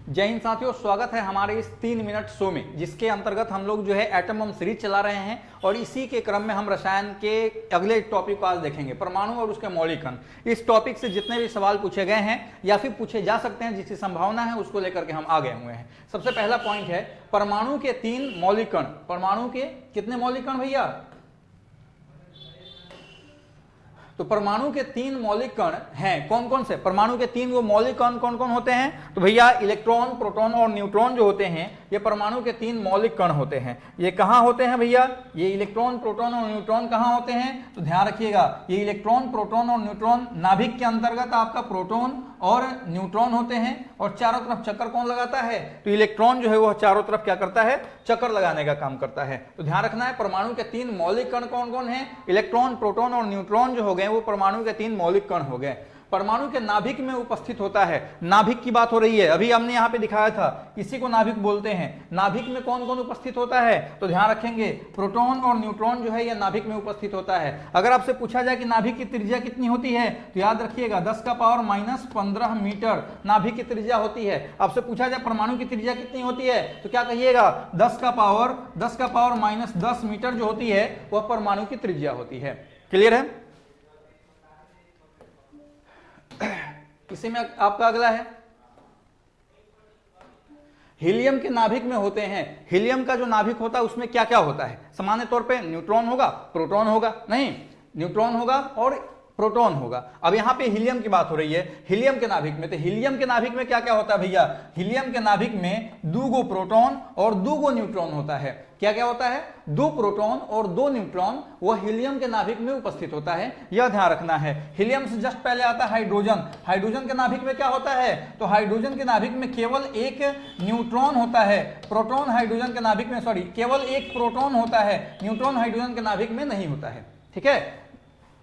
जय हिंद साथियों, स्वागत है हमारे इस 3 मिनट शो में, जिसके अंतर्गत हम लोग जो है एटम बम सीरीज चला रहे हैं और इसी के क्रम में हम रसायन के अगले टॉपिक को आज देखेंगे, परमाणु और उसके मौलिक कण। इस टॉपिक से जितने भी सवाल पूछे गए हैं या फिर पूछे जा सकते हैं, जिसकी संभावना है, उसको लेकर के हम आ गए हुए हैं। सबसे पहला पॉइंट है परमाणु के 3 मौलिक कण। परमाणु के कितने मौलिक कण भैया? तो परमाणु के 3 मौलिक कण हैं, कौन कौन से? परमाणु के 3 वो मौलिक कण कौन कौन होते हैं? तो भैया इलेक्ट्रॉन, प्रोटॉन और न्यूट्रॉन जो होते हैं, ये परमाणु के 3 मौलिक कण होते हैं। ये कहाँ होते हैं भैया? ये इलेक्ट्रॉन, प्रोटॉन और न्यूट्रॉन कहाँ होते हैं? तो ध्यान रखिएगा, ये इलेक्ट्रॉन, प्रोटॉन और न्यूट्रॉन नाभिक के अंतर्गत आपका प्रोटॉन और न्यूट्रॉन होते हैं। और चारों तरफ चक्कर कौन लगाता है? तो इलेक्ट्रॉन जो है वह चारों तरफ क्या करता है? चक्कर लगाने का काम करता है। तो ध्यान रखना है, परमाणु के 3 मौलिक कण कौन कौन है? इलेक्ट्रॉन, प्रोटॉन और न्यूट्रॉन जो हो गए वो परमाणु के 3 मौलिक कण हो गए। परमाणु के नाभिक में उपस्थित होता है। नाभिक की बात हो रही है, अभी हमने यहां पे दिखाया था, इसी को नाभिक बोलते हैं। नाभिक में कौन कौन उपस्थित होता है? तो ध्यान रखेंगे, प्रोटॉन और न्यूट्रॉन जो है यह नाभिक में उपस्थित होता है। अगर आपसे पूछा जाए कि नाभिक की त्रिज्या कितनी होती है, तो याद रखिएगा 10⁻⁻15 मीटर नाभिक की त्रिज्या होती है। आपसे पूछा जाए परमाणु की त्रिज्या कितनी होती है, तो क्या कहिएगा? 10⁻10 मीटर जो होती है वह परमाणु की त्रिज्या होती है। क्लियर है? इसी में आपका अगला है, हीलियम के नाभिक में होते हैं। हीलियम का जो नाभिक होता है उसमें क्या क्या होता है? सामान्य तौर पे न्यूट्रॉन होगा, प्रोटॉन होगा, नहीं, न्यूट्रॉन होगा और प्रोटॉन होगा। अब यहां पे हीलियम की बात हो रही है, हीलियम के नाभिक में। तो हीलियम के नाभिक में क्या क्या होता है भैया? हीलियम के नाभिक में 2 प्रोटॉन और 2 न्यूट्रॉन होता है। क्या क्या होता है? 2 प्रोटॉन और 2 न्यूट्रॉन, वह हीलियम के नाभिक में उपस्थित होता है। यह ध्यान रखना है। हीलियम से जस्ट पहले आता है हाइड्रोजन। हाइड्रोजन के नाभिक में क्या होता है? तो हाइड्रोजन के नाभिक में केवल 1 न्यूट्रॉन होता है। प्रोटॉन हाइड्रोजन के नाभिक में, सॉरी, केवल 1 प्रोटॉन होता है। न्यूट्रॉन हाइड्रोजन के नाभिक में नहीं होता है। ठीक है?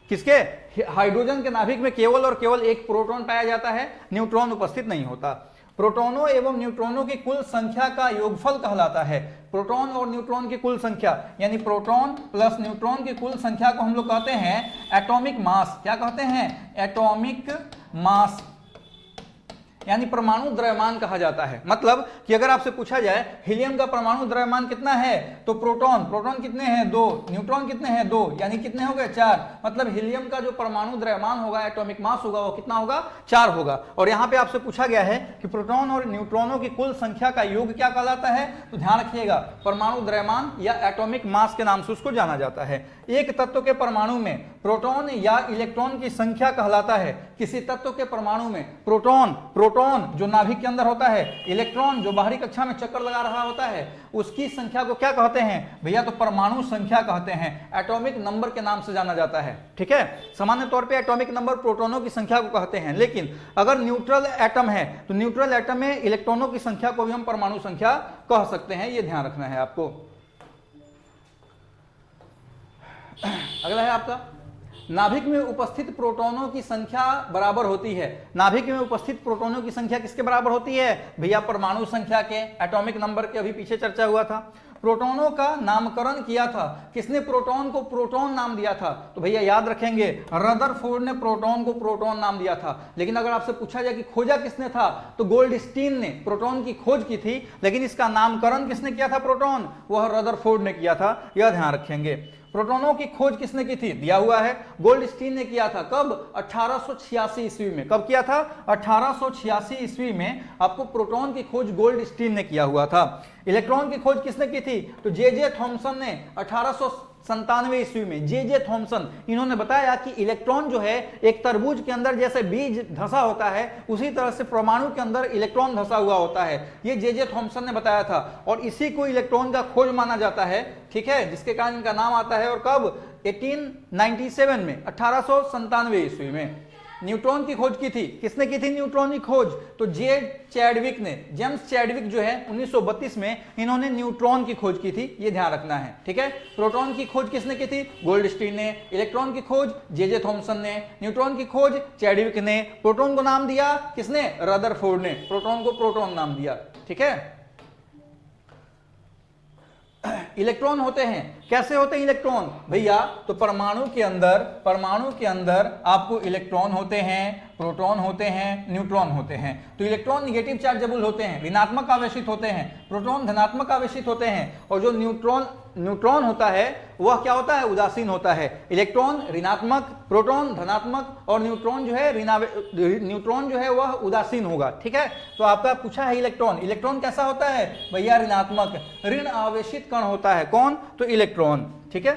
किसके? हाइड्रोजन के नाभिक में केवल और केवल 1 प्रोटॉन पाया जाता है, न्यूट्रॉन उपस्थित नहीं होता। प्रोटॉनों एवं न्यूट्रॉनों की कुल संख्या का योगफल कहलाता है। प्रोटॉन और न्यूट्रॉन की कुल संख्या, यानी प्रोटॉन प्लस न्यूट्रॉन की कुल संख्या को हम लोग कहते हैं एटॉमिक मास। क्या कहते हैं? एटॉमिक मास, यानी परमाणु द्रव्यमान कहा जाता है। मतलब कि अगर आपसे पूछा जाए हीलियम का परमाणु द्रव्यमान कितना है, तो प्रोटॉन कितने हैं? 2, न्यूट्रॉन कितने हैं? 2, यानी कितने हो गए? 4। मतलब हीलियम का जो परमाणु द्रव्यमान होगा, एटॉमिक मास होगा, वो कितना होगा? 4 होगा। और यहां पे आपसे पूछा गया है कि प्रोटॉन और न्यूट्रॉनों की कुल संख्या का योग क्या कहलाता है? तो ध्यान रखिएगा, परमाणु द्रव्यमान या एटॉमिक मास के नाम से उसको जाना जाता है। एक तत्व के परमाणु में प्रोटॉन या इलेक्ट्रॉन की संख्या कहलाता है। किसी तत्व के परमाणु में प्रोटॉन जो नाभिक के अंदर होता है, इलेक्ट्रॉन जो बाहरी कक्षा में चक्कर लगा रहा होता है, उसकी संख्या को क्या कहते हैं भैया? तो परमाणु संख्या कहते हैं। एटॉमिक नंबर के नाम से जाना जाता है। ठीक है? सामान्य तौर पे एटॉमिक नंबर प्रोटॉनों की संख्या को कहते हैं, लेकिन अगर न्यूट्रल एटम है तो न्यूट्रल एटम में इलेक्ट्रॉनों की संख्या को भी हम परमाणु संख्या कह सकते हैं। यह ध्यान रखना है आपको। अगला है आपका, नाभिक में उपस्थित प्रोटॉनों की संख्या बराबर होती है। नाभिक में उपस्थित प्रोटॉनों की संख्या किसके बराबर होती है भैया? परमाणु संख्या के, एटॉमिक नंबर के। अभी पीछे चर्चा हुआ था। प्रोटॉनों का नामकरण किया था। किसने प्रोटॉन को प्रोटॉन नाम दिया था? तो भैया याद रखेंगे, रदरफोर्ड ने प्रोटॉन को प्रोटॉन नाम दिया था। लेकिन अगर आपसे पूछा जाए कि खोजा किसने था, तो गोल्डस्टीन ने प्रोटॉन की खोज की थी, लेकिन इसका नामकरण किसने किया था? प्रोटॉन, वह रदरफोर्ड ने किया था। यह ध्यान रखेंगे। प्रोटॉनों की खोज किसने की थी? दिया हुआ है, गोल्डस्टीन ने किया था। कब? 1886 ईस्वी में। कब किया था? 1886 ईस्वी में आपको प्रोटॉन की खोज गोल्डस्टीन ने किया हुआ था। इलेक्ट्रॉन की खोज किसने की थी? तो जे थॉमसन ने 1897 ईस्वी में। जे थॉमसन, इन्होंने बताया कि इलेक्ट्रॉन जो है एक तरबूज के अंदर जैसे बीज धंसा होता है, उसी तरह से परमाणु के अंदर इलेक्ट्रॉन धंसा हुआ होता है। ये जे थॉमसन ने बताया था और इसी को इलेक्ट्रॉन का खोज माना जाता है। ठीक है? जिसके कारण इनका नाम आता है। और कब? 1897 में, 1897 ईस्वी में। न्यूट्रॉन की खोज की थी। किसने की थी न्यूट्रॉन की खोज? तो चैडविक ने, जेम्स चैडविक जो है 1932 में इन्होंने न्यूट्रॉन की खोज की थी। ये ध्यान रखना है। ठीक है? प्रोटॉन की खोज किसने की थी? गोल्डस्टीन ने। इलेक्ट्रॉन की खोज जे थॉमसन ने। न्यूट्रॉन की खोज चैडविक ने। प्रोटॉन को नाम दिया किसने? रदरफोर्ड ने। प्रोटॉन को प्रोटॉन नाम दिया। ठीक है? इलेक्ट्रॉन होते हैं। कैसे होते हैं इलेक्ट्रॉन भैया? तो परमाणु के अंदर आपको इलेक्ट्रॉन होते हैं, प्रोटॉन होते हैं, न्यूट्रॉन होते हैं। तो इलेक्ट्रॉन निगेटिव चार्जेबल होते हैं, ऋणात्मक आवेशित होते हैं, प्रोटॉन धनात्मक आवेशित होते हैं, और जो न्यूट्रॉन होता है वह क्या होता है? उदासीन होता है। इलेक्ट्रॉन ऋणात्मक, प्रोटॉन धनात्मक, और न्यूट्रॉन जो है वह उदासीन होगा। ठीक है, तो आपका पूछा है इलेक्ट्रॉन कैसा होता है भैया? ऋणात्मक, ऋण आवेशित कण होता है। कौन? तो इलेक्ट्रॉन। ठीक है,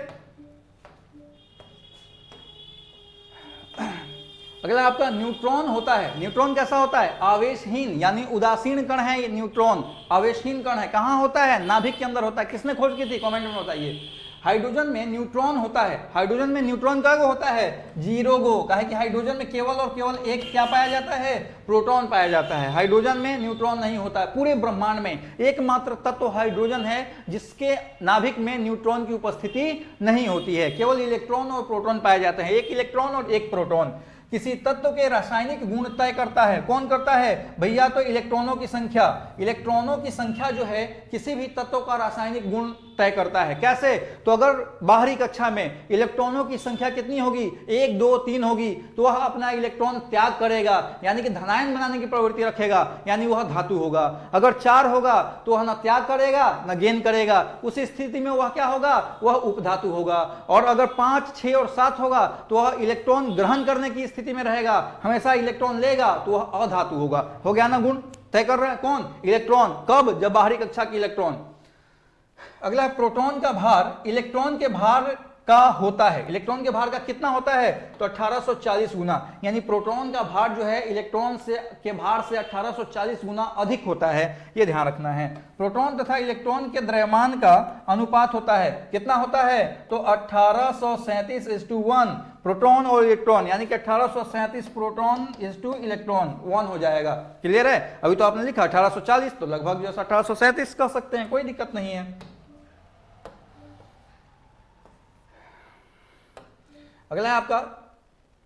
अगला आपका न्यूट्रॉन होता है। न्यूट्रॉन कैसा होता है? आवेशहीन, यानी उदासीन कण है ये न्यूट्रॉन, आवेशहीन कण है। कहां होता है? नाभिक के अंदर होता है। किसने खोज की थी? कमेंट में बताइए। हाइड्रोजन में न्यूट्रॉन होता है। हाइड्रोजन में न्यूट्रॉन का गो होता है? 0 गो। काहे कि हाइड्रोजन में केवल और केवल एक क्या पाया जाता है? प्रोटॉन पाया जाता है। हाइड्रोजन में न्यूट्रॉन नहीं होता है। पूरे ब्रह्मांड में एकमात्र तत्व हाइड्रोजन है जिसके नाभिक में न्यूट्रॉन की उपस्थिति नहीं होती है। केवल इलेक्ट्रॉन और प्रोटॉन पाए जाते हैं, एक इलेक्ट्रॉन और एक प्रोटॉन। किसी तत्व के रासायनिक गुण तय करता है। कौन करता है भैया? तो इलेक्ट्रॉनों की संख्या। इलेक्ट्रॉनों की संख्या जो है किसी भी तत्व का रासायनिक गुण तय करता है। कैसे? तो अगर बाहरी कक्षा में इलेक्ट्रॉनों की संख्या कितनी होगी? 1 2 3 होगी, तो वह अपना इलेक्ट्रॉन त्याग करेगा, यानी कि धनायन बनाने की प्रवृत्ति रखेगा, यानी वह धातु होगा। अगर 4 होगा तो वह न त्याग करेगा न गेन करेगा, उस स्थिति में वह क्या होगा? वह उपधातु होगा। और अगर 5 6 और 7 होगा तो वह इलेक्ट्रॉन ग्रहण करने की स्थिति में रहेगा, हमेशा इलेक्ट्रॉन लेगा, तो वह अधातु होगा। हो गया ना? गुण तय कर रहा है कौन? इलेक्ट्रॉन। कब? जब बाहरी कक्षा की इलेक्ट्रॉन। अगला है प्रोटॉन का भार। इलेक्ट्रॉन के भार का होता है। इलेक्ट्रॉन के भार का कितना होता है? तो 1840 गुना, यानी प्रोटॉन का भार जो है इलेक्ट्रॉन के भार से 1840 गुना अधिक होता है। यह ध्यान रखना है। प्रोटॉन तथा इलेक्ट्रॉन के द्रव्यमान का अनुपात होता है। कितना होता है? तो 1837:1 प्रोटॉन और इलेक्ट्रॉन, यानी कि 1837 प्रोटॉन = इलेक्ट्रॉन 1 हो जाएगा। क्लियर है? अभी तो आपने लिखा 1840, तो लगभग जो 1837 कह सकते हैं, कोई दिक्कत नहीं है। अगला है आपका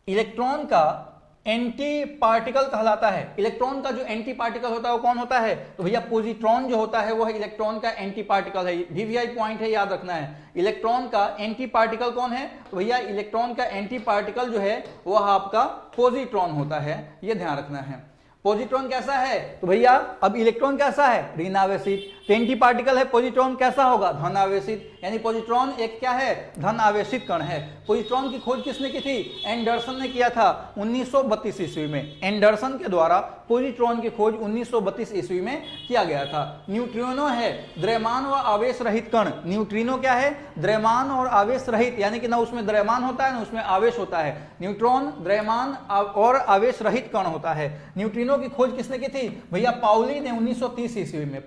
इलेक्ट्रॉन का एंटी पार्टिकल कहलाता है। इलेक्ट्रॉन का जो एंटी पार्टिकल होता है वो कौन होता है? तो भैया पॉजिट्रॉन जो होता है वो है इलेक्ट्रॉन का एंटी पार्टिकल है। वीवीआई पॉइंट है, याद रखना है। इलेक्ट्रॉन का एंटी पार्टिकल कौन है? तो भैया इलेक्ट्रॉन का एंटी पार्टिकल जो है वह आपका पॉजिट्रॉन होता है, यह ध्यान रखना है। पॉजिट्रॉन कैसा है? तो भैया अब इलेक्ट्रॉन कैसा है? ऋण आवेशित। तो एंटी पार्टिकल है पॉजिट्रॉन, कैसा होगा? धन आवेशित, यानी पॉजिट्रॉन एक क्या है? धन आवेशित कण है। पॉजिट्रॉन की खोज किसने की थी? एंडरसन ने किया था 1932 ईस्वी में। एंडरसन के द्वारा पॉजिट्रॉन की खोज 1932 ईस्वी में किया गया था। न्यूट्रिनो है द्रव्यमान व आवेश रहित कण। न्यूट्रिनो क्या है? द्रव्यमान और आवेश रहित, यानी कि ना उसमें द्रव्यमान होता है ना उसमें आवेश होता है। न्यूट्रॉन द्रव्यमान और आवेश रहित कण होता है। न्यूट्रिनो की खोज किसने की थी? भैया पाउली ने 1930 ईस्वी में।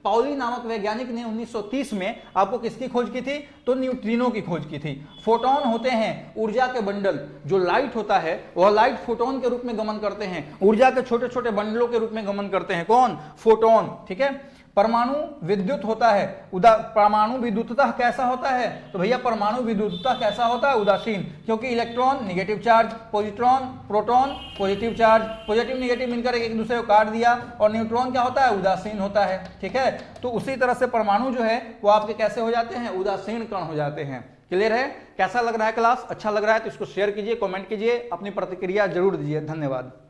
पाउली नामक वैज्ञानिक ने 1930 में आपको किसकी खोज की थी? तो न्यूट्रिनो की खोज की थी। फोटोन होते हैं ऊर्जा के बंडल। जो लाइट होता है वह लाइट फोटोन के रूप में गमन करते हैं, ऊर्जा के छोटे छोटे बंडलों के रूप में गमन करते हैं। कौन? फोटोन। ठीक है। परमाणु विद्युत होता है। परमाणु विद्युततः कैसा होता है? तो भैया परमाणु विद्युततः कैसा होता है? उदासीन, क्योंकि electron negative charge, positron proton positive charge, positive negative मिलकर एक दूसरे को काट दिया, और न्यूट्रॉन क्या होता है? उदासीन होता है। ठीक है, तो उसी तरह से परमाणु जो है वो आपके कैसे हो जाते हैं? उदासीन कण हो जाते हैं। क्लियर है? कैसा लग रहा है क्लास? अच्छा लग रहा है तो इसको शेयर कीजिए, कमेंट कीजिए, अपनी प्रतिक्रिया जरूर दीजिए। धन्यवाद।